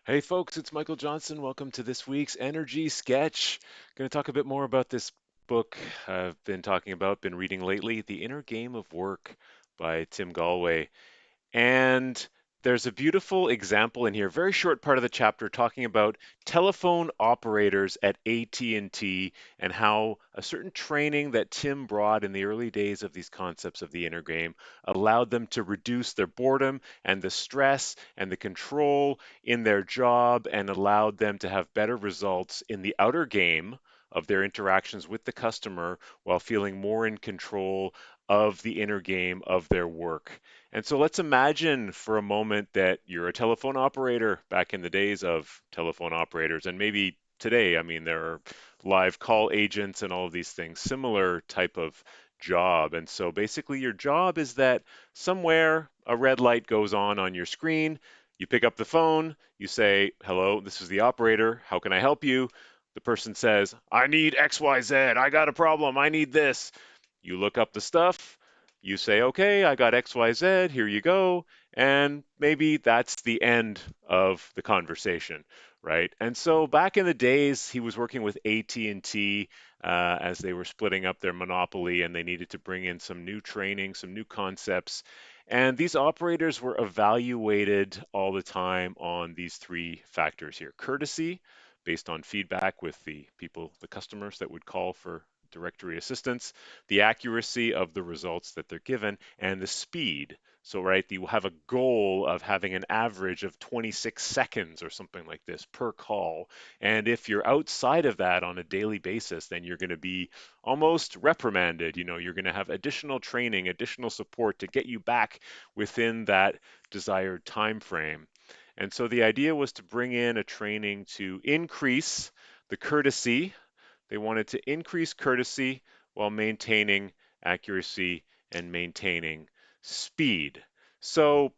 Hey folks, it's Michael Johnson. Welcome to this week's Energy Sketch. Going to talk a bit more about this book I've been talking about, been reading lately, The Inner Game of Work by Tim Galway. And there's a beautiful example in here, very short part of the chapter talking about telephone operators at AT&T and T and how a certain training that Tim brought in the early days of these concepts of the inner game allowed them to reduce their boredom and the stress and the control in their job and allowed them to have better results in the outer game of their interactions with the customer while feeling more in control of the inner game of their work. And so let's imagine for a moment that you're a telephone operator back in the days of telephone operators, and maybe today, I mean, there are live call agents and all of these things, similar type of job. And so basically, your job is that somewhere a red light goes on your screen. You pick up the phone, you say, "Hello, this is the operator. How can I help you?" The person says, "I need XYZ. I got a problem. I need this." You look up the stuff, you say, "Okay, I got XYZ, here you go." And maybe that's the end of the conversation, right? And so back in the days, he was working with AT&T as they were splitting up their monopoly and they needed to bring in some new training, some new concepts. And these operators were evaluated all the time on these three factors here: courtesy, based on feedback with the people, the customers that would call for directory assistance, the accuracy of the results that they're given, and the speed. So, right, you have a goal of having an average of 26 seconds or something like this per call. And if you're outside of that on a daily basis, then you're going to be almost reprimanded. You're going to have additional training, additional support to get you back within that desired time frame. And so the idea was to bring in a training to increase the courtesy. They wanted to increase courtesy while maintaining accuracy and maintaining speed. So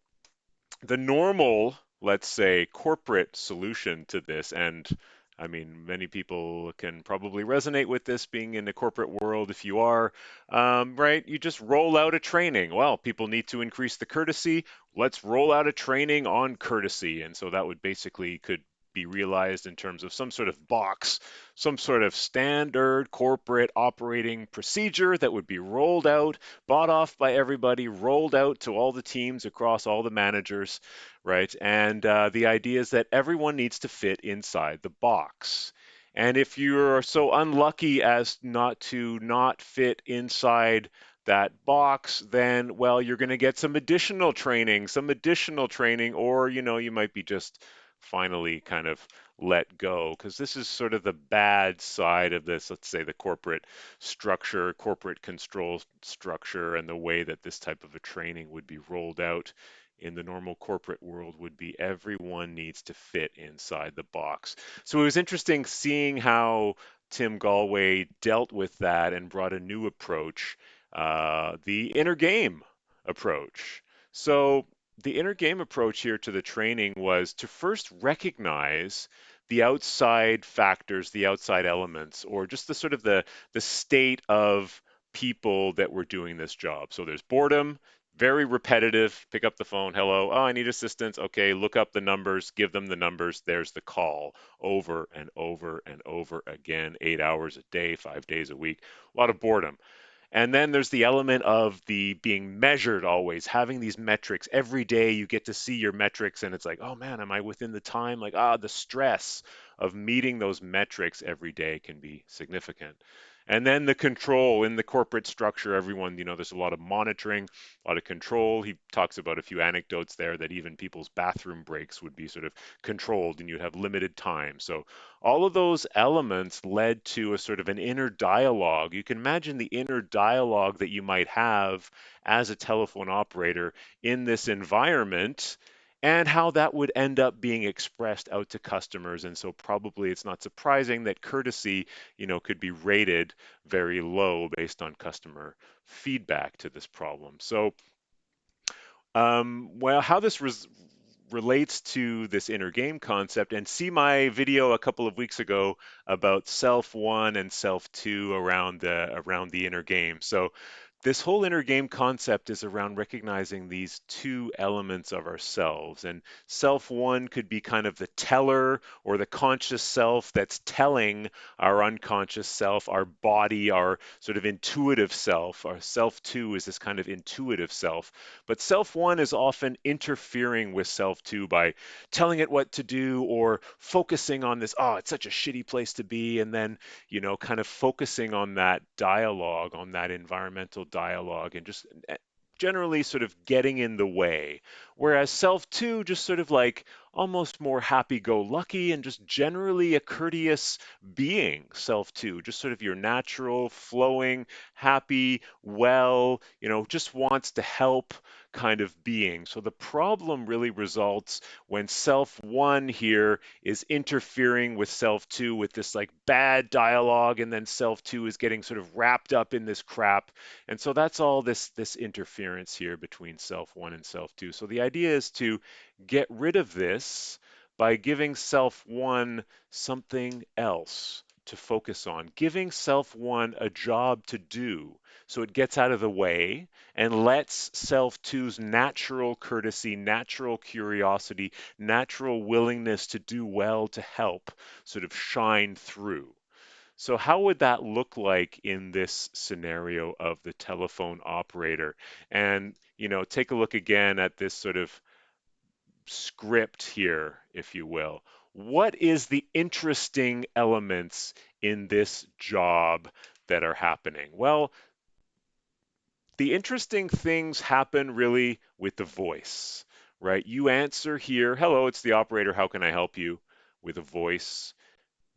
the normal, let's say, corporate solution to this, and I mean, many people can probably resonate with this being in the corporate world. If you are, right, you just roll out a training. Well, people need to increase the courtesy. Let's roll out a training on courtesy. And so that would basically could be realized in terms of some sort of box, some sort of standard corporate operating procedure that would be rolled out, bought off by everybody, rolled out to all the teams across all the managers, right? And the idea is that everyone needs to fit inside the box. And if you're so unlucky as not fit inside that box, then, well, you're going to get some additional training, or, you might be just finally kind of let go, because this is sort of the bad side of this, let's say the corporate structure, corporate control structure, and the way that this type of a training would be rolled out in the normal corporate world would be everyone needs to fit inside the box. So it was interesting seeing how Tim Galway dealt with that and brought a new approach, the inner game approach. So the inner game approach here to the training was to first recognize the outside factors, the outside elements, or just the sort of the state of people that were doing this job. So there's boredom, very repetitive. Pick up the phone. Hello. Oh, I need assistance. Okay, look up the numbers, give them the numbers. There's the call over and over and over again, 8 hours a day, 5 days a week. A lot of boredom. And then there's the element of the being measured always, having these metrics. Every day you get to see your metrics, and it's like, oh man, am I within the time? Like, the stress of meeting those metrics every day can be significant. And then the control in the corporate structure, everyone, there's a lot of monitoring, a lot of control. He talks about a few anecdotes there that even people's bathroom breaks would be sort of controlled and you'd have limited time. So all of those elements led to a sort of an inner dialogue. You can imagine the inner dialogue that you might have as a telephone operator in this environment and how that would end up being expressed out to customers. And so probably it's not surprising that courtesy, could be rated very low based on customer feedback to this problem. So well, how this relates to this inner game concept, and see my video a couple of weeks ago about self one and self two around the inner game. So this whole inner game concept is around recognizing these two elements of ourselves. And self one could be kind of the teller or the conscious self that's telling our unconscious self, our body, our sort of intuitive self. Our self two is this kind of intuitive self. But self one is often interfering with self two by telling it what to do or focusing on this, oh, it's such a shitty place to be. And then kind of focusing on that dialogue, on that environmental dialogue, and just generally sort of getting in the way. Whereas self two, just sort of like almost more happy go lucky and just generally a courteous being, self two, just sort of your natural, flowing, happy, well, just wants to help kind of being. So the problem really results when self one here is interfering with self two with this like bad dialogue, and then self two is getting sort of wrapped up in this crap. And so that's all this interference here between self one and self two. So the idea is to get rid of this by giving self one something else to focus on, giving self one a job to do so it gets out of the way and lets self two's natural courtesy, natural curiosity, natural willingness to do well, to help, sort of shine through. So, how would that look like in this scenario of the telephone operator? And, take a look again at this sort of script here, if you will. What is the interesting elements in this job that are happening? Well, the interesting things happen really with the voice, right? You answer here, hello, it's the operator, how can I help you? With a voice.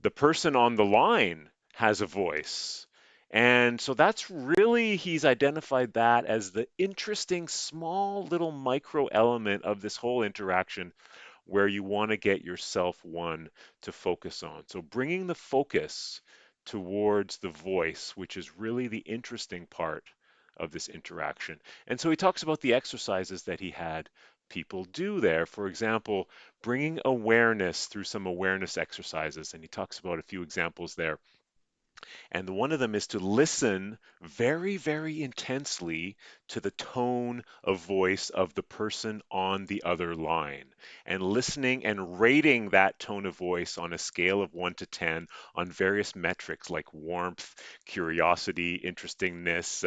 The person on the line has a voice. And so that's really, he's identified that as the interesting small little micro element of this whole interaction where you want to get yourself one to focus on. So bringing the focus towards the voice, which is really the interesting part of this interaction. And so he talks about the exercises that he had people do there. For example, bringing awareness through some awareness exercises. And he talks about a few examples there. And one of them is to listen very, very intensely to the tone of voice of the person on the other line, and listening and rating that tone of voice on a scale of 1 to 10 on various metrics like warmth, curiosity, interestingness,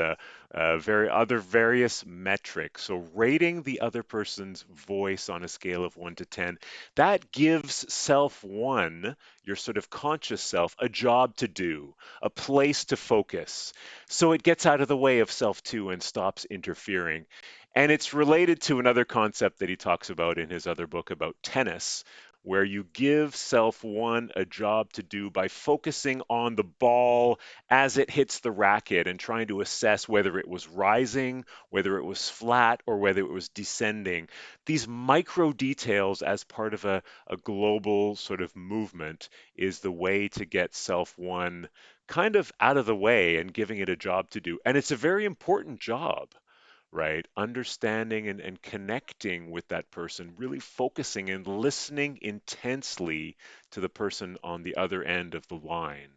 various metrics. So rating the other person's voice on a scale of 1 to 10, that gives self one, your sort of conscious self, a job to do, a place to focus. So it gets out of the way of self two and stops interfering. And it's related to another concept that he talks about in his other book about tennis, where you give self one a job to do by focusing on the ball as it hits the racket and trying to assess whether it was rising, whether it was flat, or whether it was descending. These micro details as part of a global sort of movement is the way to get self one kind of out of the way and giving it a job to do. And it's a very important job, right? Understanding and connecting with that person, really focusing and listening intensely to the person on the other end of the line.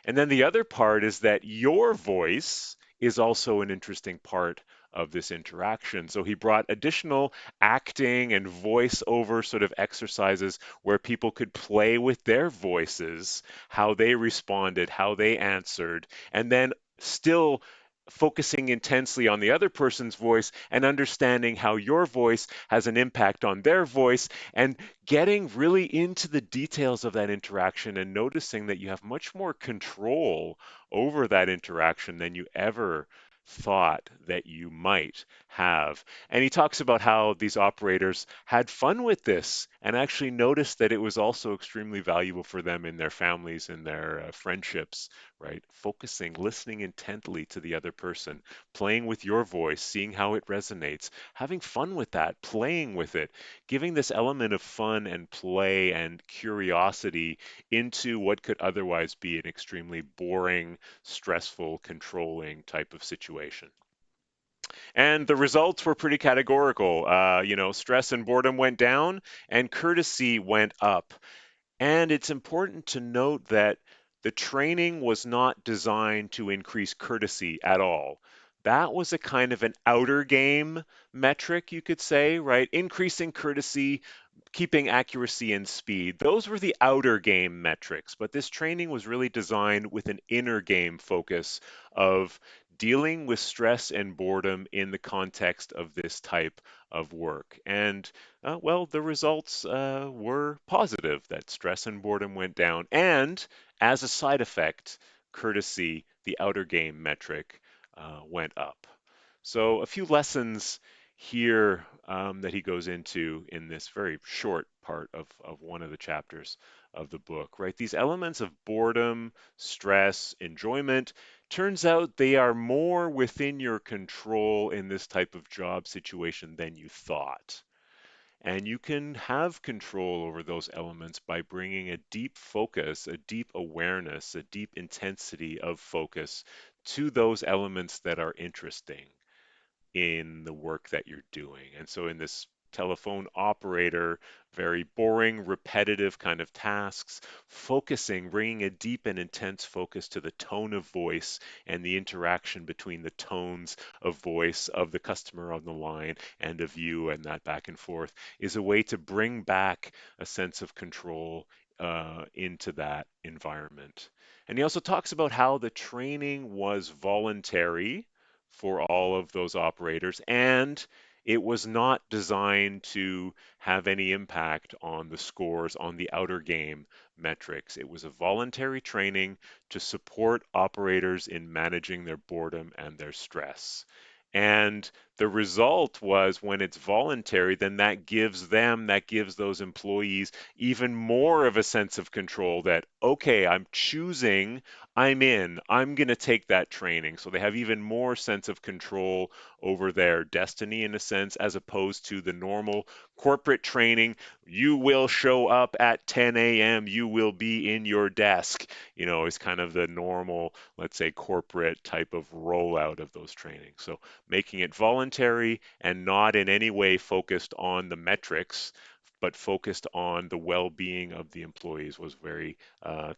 And then the other part is that your voice is also an interesting part of this interaction. So he brought additional acting and voiceover sort of exercises where people could play with their voices, how they responded, how they answered, and then still focusing intensely on the other person's voice and understanding how your voice has an impact on their voice, and getting really into the details of that interaction and noticing that you have much more control over that interaction than you ever thought that you might have. And he talks about how these operators had fun with this and actually noticed that it was also extremely valuable for them in their families and their friendships, right? Focusing, listening intently to the other person, playing with your voice, seeing how it resonates, having fun with that, playing with it, giving this element of fun and play and curiosity into what could otherwise be an extremely boring, stressful, controlling type of situation. And the results were pretty categorical. Stress and boredom went down and courtesy went up. And it's important to note that the training was not designed to increase courtesy at all. That was a kind of an outer game metric, you could say, right? Increasing courtesy, keeping accuracy and speed. Those were the outer game metrics, but this training was really designed with an inner game focus of dealing with stress and boredom in the context of this type of work. And well, the results were positive that stress and boredom went down. And as a side effect, courtesy, the outer game metric, went up. So, a few lessons here that he goes into in this very short part of one of the chapters of the book, right? These elements of boredom, stress, enjoyment, turns out they are more within your control in this type of job situation than you thought. And you can have control over those elements by bringing a deep focus, a deep awareness, a deep intensity of focus to those elements that are interesting in the work that you're doing. And so in this telephone operator, very boring, repetitive kind of tasks, focusing, bringing a deep and intense focus to the tone of voice and the interaction between the tones of voice of the customer on the line and of you, and that back and forth is a way to bring back a sense of control into that environment. And he also talks about how the training was voluntary for all of those operators, and it was not designed to have any impact on the scores on the outer game metrics. It was a voluntary training to support operators in managing their boredom and their stress. And the result was when it's voluntary, then that gives them, that gives those employees even more of a sense of control that, okay, I'm choosing, I'm in, I'm going to take that training. So they have even more sense of control over their destiny in a sense, as opposed to the normal corporate training. You will show up at 10 a.m., you will be in your desk, is kind of the normal, let's say, corporate type of rollout of those trainings. So making it voluntary and not in any way focused on the metrics, but focused on the well-being of the employees was very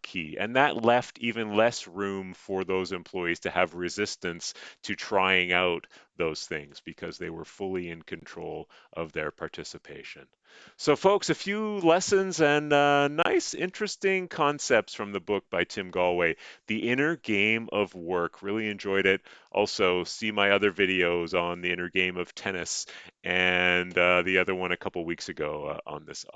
key. And that left even less room for those employees to have resistance to trying out those things because they were fully in control of their participation. So, folks, a few lessons and nice, interesting concepts from the book by Tim Galway, The Inner Game of Work. Really enjoyed it. Also, see my other videos on the inner game of tennis and the other one a couple weeks ago on this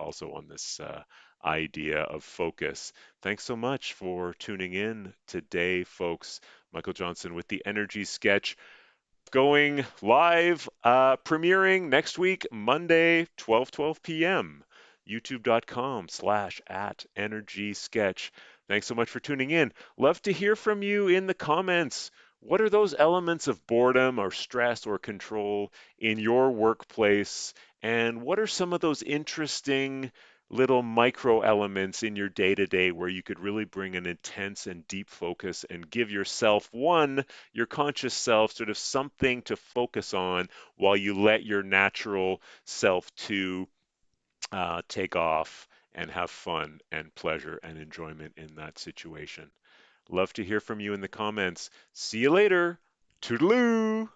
idea of focus. Thanks so much for tuning in today, folks. Michael Johnson with the Energy Sketch going live, premiering next week, Monday, 12 p.m. youtube.com/at energy sketch. Thanks so much for tuning in. Love to hear from you in the comments. What are those elements of boredom or stress or control in your workplace? And what are some of those interesting little micro elements in your day to day where you could really bring an intense and deep focus and give yourself your conscious self, sort of something to focus on while you let your natural self to take off and have fun and pleasure and enjoyment in that situation. Love to hear from you in the comments. See you later. Toodaloo.